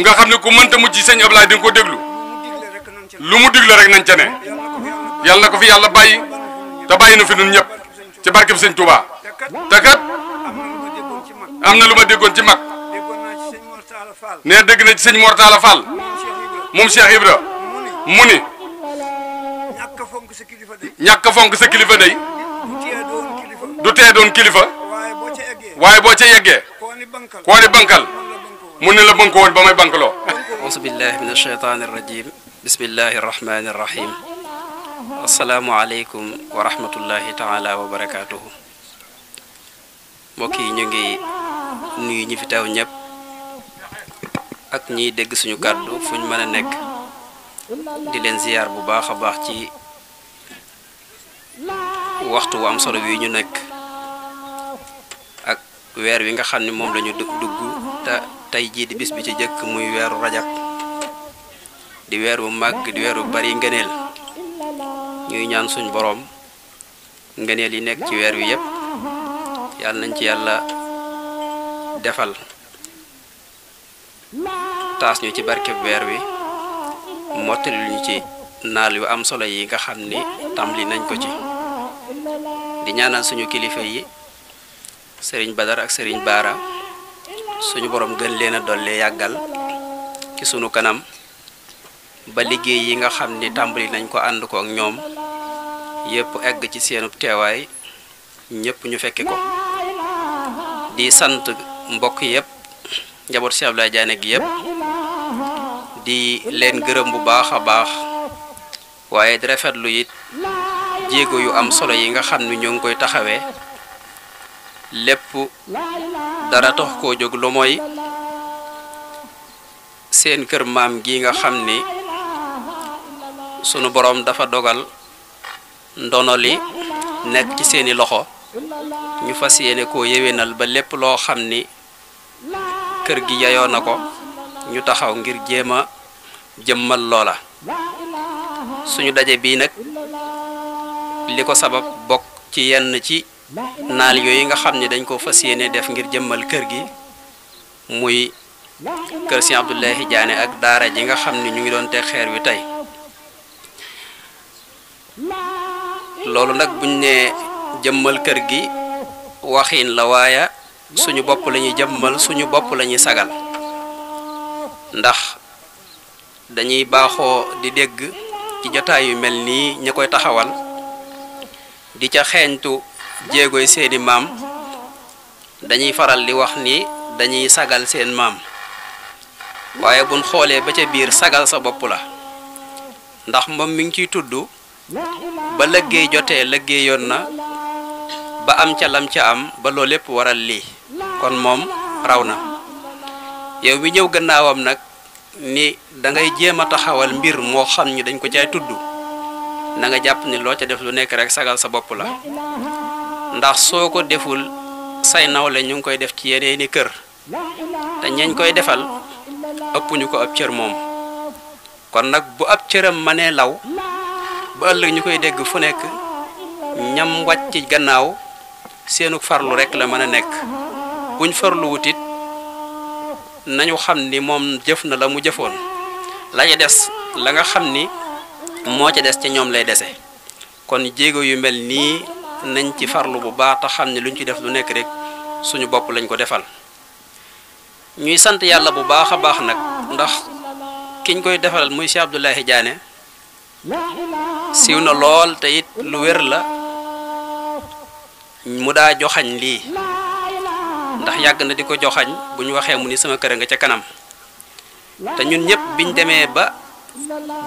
nga xam ne ku mënta mucc ci sëñ Ablaye di nga ko déglu lu mu digle rek nañ ca ne yàlla na ko fi yàlla bàyyi te bàyyi na fi ñun ñëpp ci barkeb sëñ Touba te kat am na lu ma déggoon ci mag ne dégg na ci sëñ Mor Talla Fall moom Cheikh Ibra mu ni ñàkk a fonk sa kilifa day du tee doon kilifa waaye boo ca yeggee koo ni bankal mu ne la banko woon ba may bankaloo. auzu billahi min ashaytaani rajim bismillahi rahmani rahim assalaamu aleykum wa rahmatullahi taala wa barakaatuhu. mbokk yi ñu ngi nuyu ñi fi teew ñëpp ak ñiy dégg suñu kàddu fu ñu mën a nekk di leen ziyaar bu baax a baax ci waxtu wu am solo wi ñu nekk ak weer wi nga xam ne moom lañu dugg te tey jii di bis bi ci jëkk muy weeru rajab di weer wu màgg di weer wu bari ngëneel ñuy ñaan suñ boroom ngëneel yi nekk ci weer wi yépp yàlla nañ ci yàlla defal taas ñu ci barkeb weer wi mottali ñu ci naal yu am solo yi nga xam ni tàmbali nañ ko ci di ñaanal suñu kilifa yi sëriñ Badar ak sëriñ Baara suñu borom gën leen a dolli yàggal ci sunu kanam ba liggéey yi nga xam ni tàmbali nañ ko ànd ko ak ñoom yépp egg ci seenu teewaay ñépp ñu fekke ko di sant mbokk yépp njaboot Cheikh Abdoulaye Diané gi yépp di leen gërëm bu baax a baax waaye di rafetlu it jéego yu am solo yi nga xam ni ñoo ngi koy taxawee lépp dara tax koo jóg lu mooy seen kër maam gi nga xam ni sunu boroom dafa dogal ndono li nekk ci seeni loxo ñu fas yéene koo yéwénal ba lépp loo xam ni kër gi yayoo na ko ñu taxaw ngir jéem a jëmmal loola suñu daje bii nag li ko sabab bokk ci yenn ci naal yooyu nga xam ne dañ ko fas yéene def ngir jëmmal kër gi muy kër Serigne Abdoulaye Diané ak daara ji nga xam ne ñu ngi doon teg xeer wi tey loolu nag buñ ne jëmmal kër gi waxiin la waaye suñu bopp la ñuy jëmmal suñu bopp la ñuy sagal ndax dañuy baaxoo di dégg ci jotaay yu mel nii ña koy taxawal di ca xeeñtu jéegoy seeni maam dañuy faral di wax ni dañuy sagal seen maam waaye buñ xoolee ba ca biir sagal sa bopp la ndax moom mi ngi ciy tudd ba liggéey jotee liggéeyoon na ba am ca lam ca am ba loolu lépp waral lii kon moom raw na yow mi ñëw gannaawam nag ni da ngay jéem a taxawal mbir moo xam ni dañ ko caay tudd na nga jàpp ni loo ca def lu nekk rek sagal sa bopp la ndax soo ko deful say nawle ñu ngi koy def ci yeneeni kër te ñañ koy defal ëpp ñu ko ab cër moom kon nag bu ab cëram mënee law ba ëllëg ñu koy dégg fu nekk ñam wàcc ci gannaaw seenu farlu rek la mën a nekk buñ farlu wutit nañu xam ni moom jëf na la mu jëfoon la ca des la nga xam ni moo ca des ca ñoom lay dese kon jéego yu mel nii nañ ci farlu bu baax te xam ne luñ ci def lu nekk rek suñu bopp lañ ko defal ñuy sant yàlla bu baax a baax nag ndax kiñ koy defal muy Cheikh Abdoulaye Diané siiw na lool te it lu wér la mu daa joxañ lii ndax yàgg na di ko joxañ bu ñu waxee mu ni sama kër nga ca kanam te ñun ñëpp biñ demee ba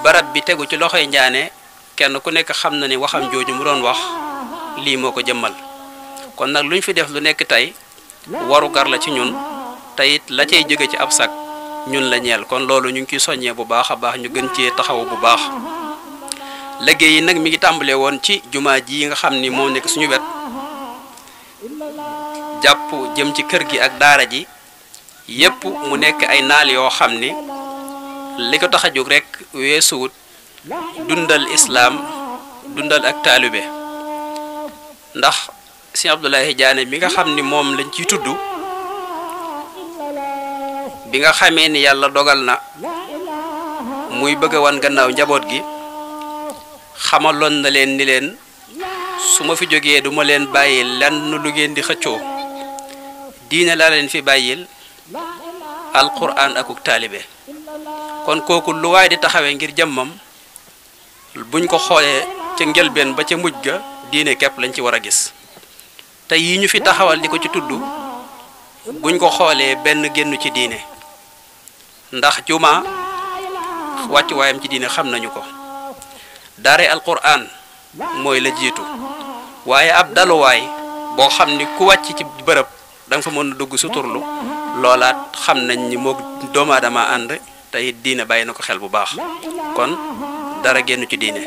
barab bi tegu ci loxoy Diané kenn ku nekk xam na ni waxam jooju mu doon wax lii moo ko jëmmal kon nag luñ fi def lu nekk tey waru gar la ci ñun te it la cay jóge ci ab sag ñun la ñeel kon loolu ñu ngi ciy soññee bu baax a baax ñu gën cee taxaw bu baax liggéey yi nag mi ngi tàmbalee woon ci jumaa ji nga xam ni moo nekk suñu wet jàpp jëm ci kër gi ak daara ji yépp mu nekk ay naal yoo xam ni li ko tax a jóg rek weesuwut dundal islaam dundal ak taalibe ndax Serigne Abdoulaye Diané mi nga xam ni moom lañ ciy tudd bi nga xamee ni yàlla dogal na muy bëgg a wan gannaaw njaboot gi xamaloon na leen ni leen su ma fi jógee duma leen bàyyi lenn lu ngeen di xëccoo diine laa leen fi bàyyil alquran akuk taalibe kon kooku lu waay di taxawee ngir jëmmam buñ ko xoolee ca njëlbeen ba ca mujj ga diine képp lañ ci war a gis te yi ñu fi taxawal di ko ci tudd buñ ko xoolee benn génn ci diine ndax juma wàccu waayam ci diine xam nañu ko daare alquran mooy la jiitu waaye ab daluwaay boo xam ni ku wàcc ci bërëb da nga fa mën a dugg suturlu loolaat xam nañ ni moo doomu aadama ànd te it diine bàyyi na ko xel bu baax kon dara génn ci diine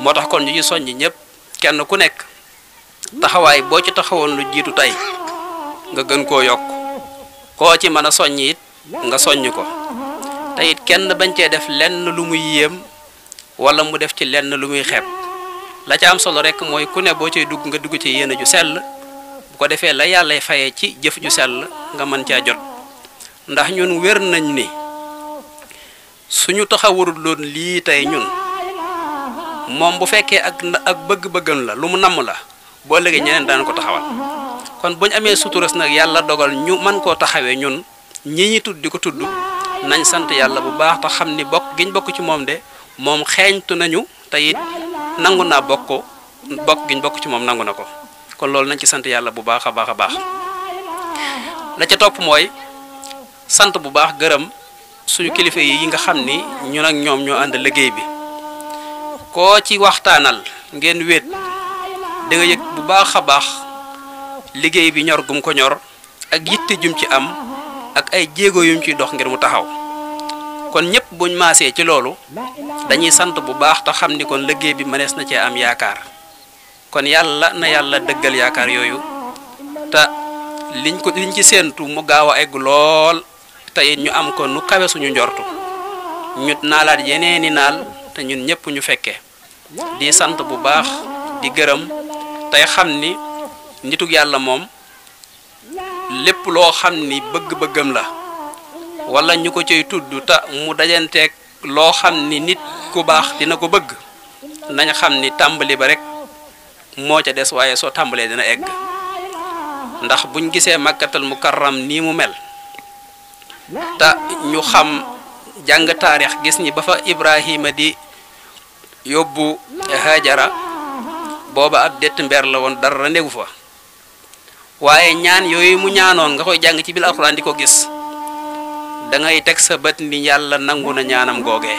moo tax kon ñu ci soññ ñëpp kenn ku nekk taxawaay boo ci taxawoon lu jiitu tey nga gën koo yokk koo ci mën a soññ it nga soññ ko te it kenn bañ cee def lenn lu muy yéem wala mu def ci lenn lu muy xeeb la ca am solo rek mooy ku ne boo cay dugg nga dugg ci yéene ju sell bu ko defee la yàllay fayee ci jëf ju sell nga mën caa jot ndax ñun wér nañ ni suñu taxawurul loon lii tey ñun moom bu fekkee ak bëgg-bëggam la lu mu namm la boo léegi ñeneen daan ko taxawal kon buñ amee suturas nag yàlla dogal ñu mën koo taxawee ñun ñi ñi tudd di ko tudd nañ sant yàlla bu baax te xam ni bokk giñ bokk ci moom de moom xeeñtu nañu te it nangu naa bokk giñ bokk ci moom nangu na ko kon loolu nañ ci sant yàlla bu baax a baax a baax la ca topp mooy sant bu baax gërëm suñu kilifa yi nga xam ni ñun ak ñoom ñoo ànd liggéey bi koo ci waxtaanal ngeen wéet da nga yëg bu baax a baax liggéey bi ñor gum ko ñor ak yitte jum ci am ak ay jéego yum ciy dox ngir mu taxaw kon ñëpp buñ maasee ci loolu dañuy sant bu baax te xam ni kon liggéey bi mënees na cee am yaakaar kon yàlla na yàlla dëggal yaakaar yooyu te liñ ci séentu mu gaaw a egg lool te it ñu am ko nu kawe suñu njortu ñu naalaat yeneeni naal te ñun ñëpp ñu fekkee di sant bu baax di gërëm tey xam ni nitug yàlla moom lépp loo xam ni bëgg-bëggam la wala ñu ko cay tudd te mu dajanteeg loo xam ni nit ku baax dina ko bëgg nañ xam ni tàmbali ba rek moo ca des waaye soo tàmbalee dina egg ndax buñ gisee Makkatal Mukarram nii mu mel te ñu xam jàng taarix gis ni ba fa Ibrahima di yóbbu Hajara booba ab dett mbeer la woon dara negu fa waaye ñaan yooyu mu ñaanoon nga koy jàng ci biir alxuraan di ko gis da ngay teg sa bët ni yàlla nangu na ñaanam googee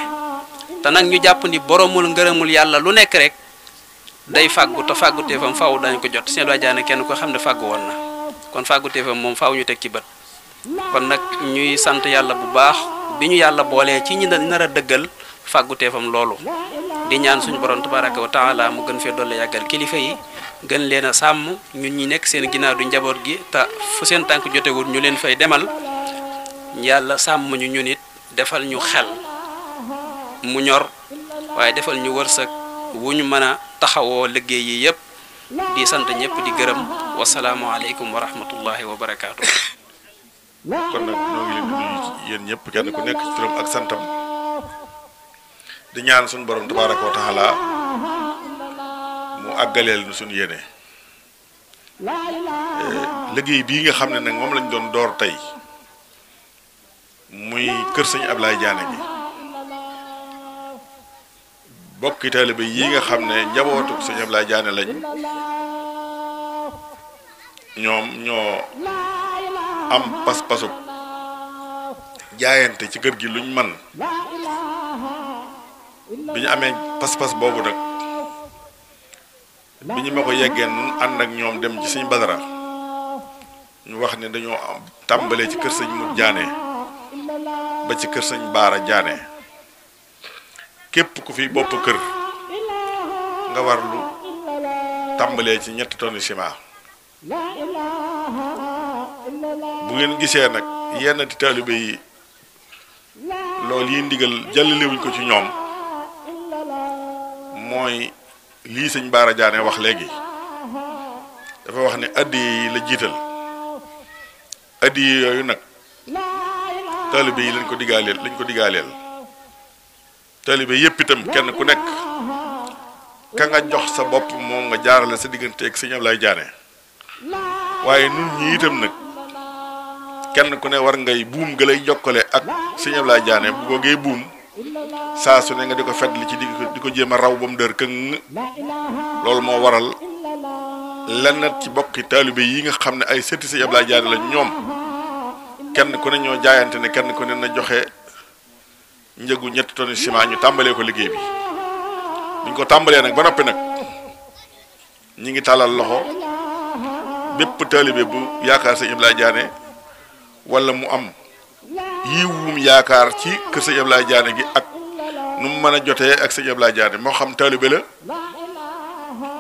te nag ñu jàpp ni boromul ngërëmul yàlla lu nekk rek day fàggu te fàgguteefam faaw dañ ko jot seen wajaane kenn ko xam ne fàggu woon na kon fàgguteefam moom faaw ñu teg ci bët kon nag ñuy sant yàlla bu baax bi ñu yàlla boolee ci ñi nar a dëggal fàgguteefam loolu di ñaan suñu borom tabaraka wa taala mu gën fee doole yàggal kilifa yi gën leen a sàmm ñun ñi nekk seen ginnaaw du njaboot gi te fu seen tànk jotewul ñu leen fay demal yàlla sàmm ñu ñun it defal ñu xel mu ñor waaye defal ñu wërsëg wu ñu mën a taxawoo liggéey yi yëpp di sant ñëpp di gërëm wasalaamualeykum wa rahmatullahi wa barakaatu. kon nag ñoo ngi leen di nuyu yéen ñëpp kenn ku nekk ci turam ak santam di ñaan suñu borom tabaraka wa taala mu àggaleel nu suñu yéene liggéey bii nga xam ne nag moom lañ doon door tey muy kër sëñ Ablaye Diané gi bokki taalibe yi nga xam ne njabootu sëñ Ablaye Diané lañ ñoom ñoo am pas-pasu jaayante ci kër gi luñ man bi ñu amee pas-pas boobu nag bi ñu ma ko yeggee nun ànd ak ñoom dem ci sëñ Badara ñu wax ne dañoo am tàmbalee ci kër sëñ Mut Diané ba ci kër sëñ Baara Diané képp ku fi bopp kër nga war lu tàmbalee ci 3 tonnes ciment bu ngeen gisee nag yenn ti taalibe yi loolu yi ndigal jàllalewuñ ko ci ñoom mooy lii sëñ Baara Diané wax léegi dafa wax ne addi yi la jiital addi yooyu nag taalibe yi lañ ko digaaleel taalibe yépp itam kenn ku nekk ka nga jox sa bopp moom nga jaarale sa diggante ak sëñ Ablaye Diané waaye nun ñi itam nag kenn ku ne war ngay buum ga lay jokkale ak sëñ Ablaye Diané bu googee buum saa su ne nga di ko fedd li ci di ko jéem a raw ba mu dër këng loolu moo waral lenn ci bokki taalibe yi nga xam ne ay sëti sëñ Ablaye Diané la ñoom kenn ku ne ñoo jaayante ne kenn ku ne na joxe njëgu ñetti tonnes ciment ñu tàmbalee ko liggéey bi buñ ko tàmbalee nag ba noppi nag ñi ngi tàllal loxo bépp taalibe bu yaakaar sëñ Ablaye Diané wala mu am yiwum yaakaar ci kër sëñ Ablaye Diané gi ak nu mu mën a jotee ak sëñ Ablaye Diané moo xam taalibe la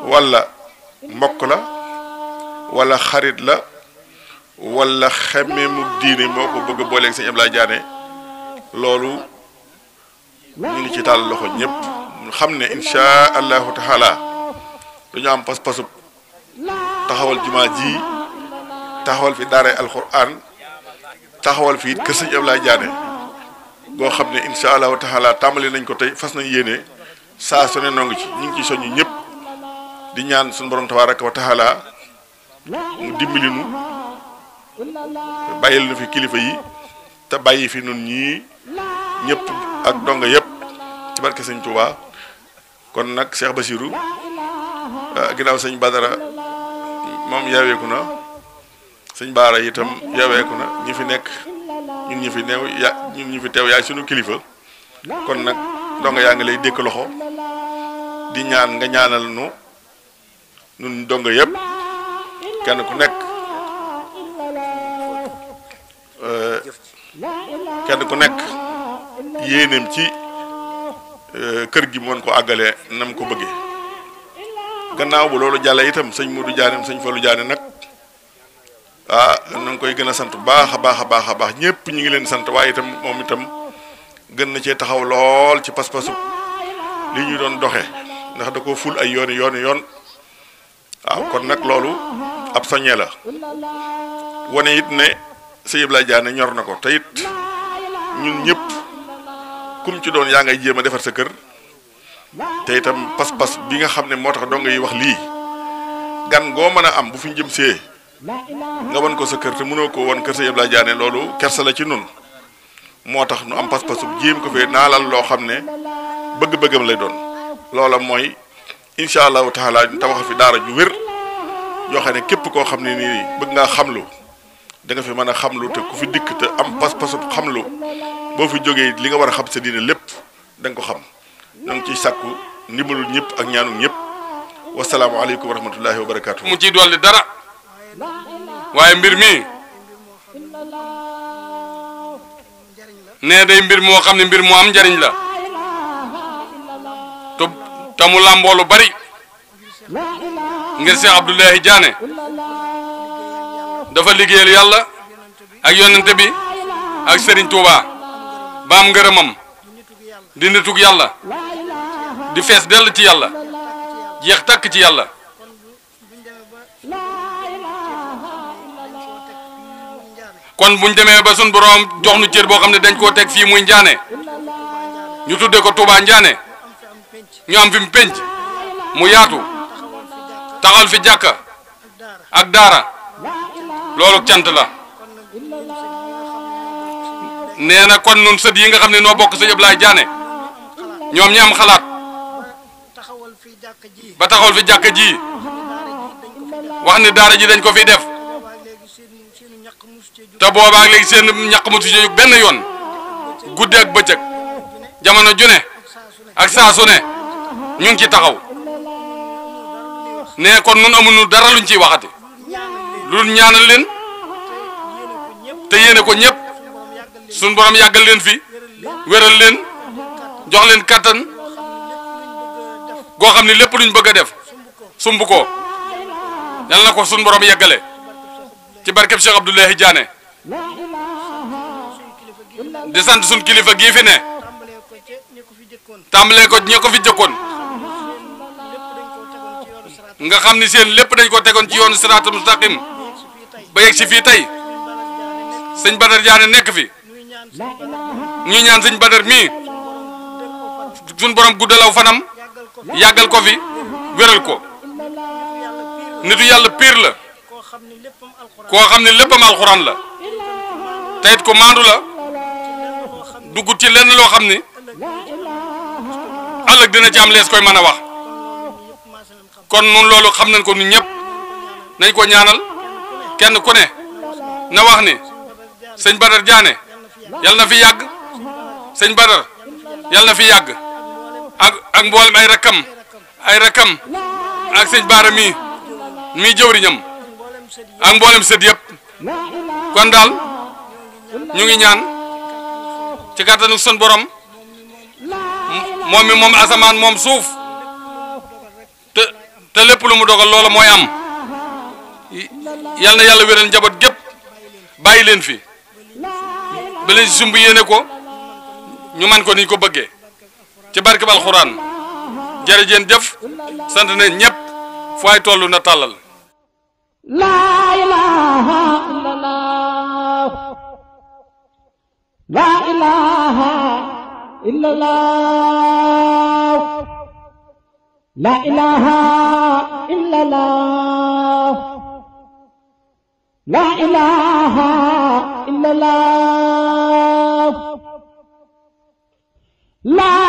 wala mbokk la wala xarit la wala xemme mu diine moo ko bëgg a booleeg sëñ Ablaye Diané loolu ñu ngi ci tàll loxo ñëpp xam ne insha allahu taala dañu am pas-pasub taxawal jumaa ji taxawal fi daara alquran taxawal fi kër sëñ Ablaye Diané goo xam ne insha allahu taala tàmbali nañ ko tey fas nañ yéene saa su ne nongu ci ñu ngi ci soññu ñëpp di ñaan suñu borom tabaraka wa taala mu dimbali nu bàyyil na fi kilifa yi te bàyyi fi nun ñii ñëpp ak donga yëpp ci barke sëñ Touba kon nag Cheikh Bassirou ginnaaw sëñ Badara moom yaweeku na sëñ Baara itam yaweeku na ñi fi nekk ñun ñi fi neew ñun ñi fi teew yaay sunu kilifa kon nag donga yaa ngi lay dékk loxo di ñaan nga ñaanal nu nun donga yëpp kenn ku nekk yéeneem ci kër gi mën ko àggale nam ko bëggee gannaaw bu loolu jàlle itam sëñ Modou Diané sëñ Fallou Diané nag na nga koy gën a sant baax a baax ñëpp ñu ngi leen sant waaye itam moom itam gën na cee taxaw lool ci pas-pasu li ñu doon doxe ndax da ko ful ay yoon waaw kon nag loolu ab soññee la wane it ne sëñ Ablaye Diané ñor na ko te it ñun ñëpp kum ci doon yaa ngay jéem a defar sa kër te itam pas-pas bi nga xam ne moo tax doo ngay wax lii gan goo mën a am bu fi jëm see nga wan ko sa kër te mënoo ko wan kër sëñ Ablaye Diané loolu kersa la ci nun moo tax nu am pas-pasu jéem ko fee naalal loo xam ne bëgg-bëggam lay doon loola mooy incha allahu taala ñu tabax fi daara ju wér yoo xam ne képp koo xam ne nii bëgg ngaa xamlu da nga fi mën a xamlu te ku fi dikk te am pas-pasu xamlu boo fi jógee li nga war a xam sa diine lépp da nga ko xam ñoo ngi ciy sàkku ndimbalul ñëpp ak ñaanul ñëpp wasalaamualeykum wa rahmatullahi wa barakaatu. mu ciy dolli dara waaye mbir mi nee day mbir moo xam ne mbir mu am njariñ la te mu làmboo lu bari ngir Cheikh Abdoulaye Diané dafa liggéeyal yàlla ak yonente bi ak Serigne Touba ba am ngërëmam di nitug yàlla di fees dell ci yàlla jeex takk ci yàlla kon buñ demee ba sun borom jox nu cër boo xam ne dañ koo teg fii muy Ndiané ñu tuddee ko Touba Ndiané ñu am fi mu penc mu yaatu taxal fi jàkka ak daara loolu cant la nee na kon nun sët yi nga xam ne noo bokk sëñ Ablaye Diané ñoom ñi am xalaat ba taxawal fi jàkka ji wax ne daara ji dañ ko fi def te boobaak léegi seen ñaq mu ci jóg benn yoon guddi ak bëccëg jamono ju ne ak saa su ne ñu ngi ci taxaw ne kon nun amuñu dara luñ ciy waxati lu ñaanal leen te yéene ko ñëpp suñ borom yàggal leen fi wéral leen jox leen kattan goo xam ne lépp luñ bëgg a def sumb ko yal na ko suñ borom yeggale ci barkeb Cheikh Abdoulaye Diané di sant suñ kilifa gii fi ne tàmbalee ko ñe ko fi jëkkoon nga xam ni seen lépp dañ ko tegoon ci yoonu siraatul mustaqim ba yegg si fii tey sëñ Badar Diané nekk fi ñuy ñaan sëñ Badar mii suñ borom guddalaw fanam yàggal ko fi wéral ko nitu yàlla piir la koo xam ne léppam alxuraan la te it ko maandu la dugg ci lenn loo xam ni ëllëg dina ci am lees koy mën a wax kon nun loolu xam nañ ko ñun ñëpp nañ ko ñaanal kenn ku ne na wax ni sëñ Badar Diané yal na fi yàgg sëñ Badar yal na fi yàgg ak mboolem ay rakam ak sëñ Baara mii jëwriñam ak mboolem sët yëpp kon daal ñu ngi ñaan ci kàttanu sun borom moom mi moom asamaan moom suuf te lépp lu mu dogal loola mooy am yal na yàlla wéral njaboot gépp bàyyi leen fi ba leen si sumb yéene ko ñu man ko niñ ko bëggee ci barke ba alxuraan jërëjeen jëf sant ne ñëpp fu ay tollu na tàllal la ilaha illallah la ilaha illallah la ilaha illallah la ilaha illallah la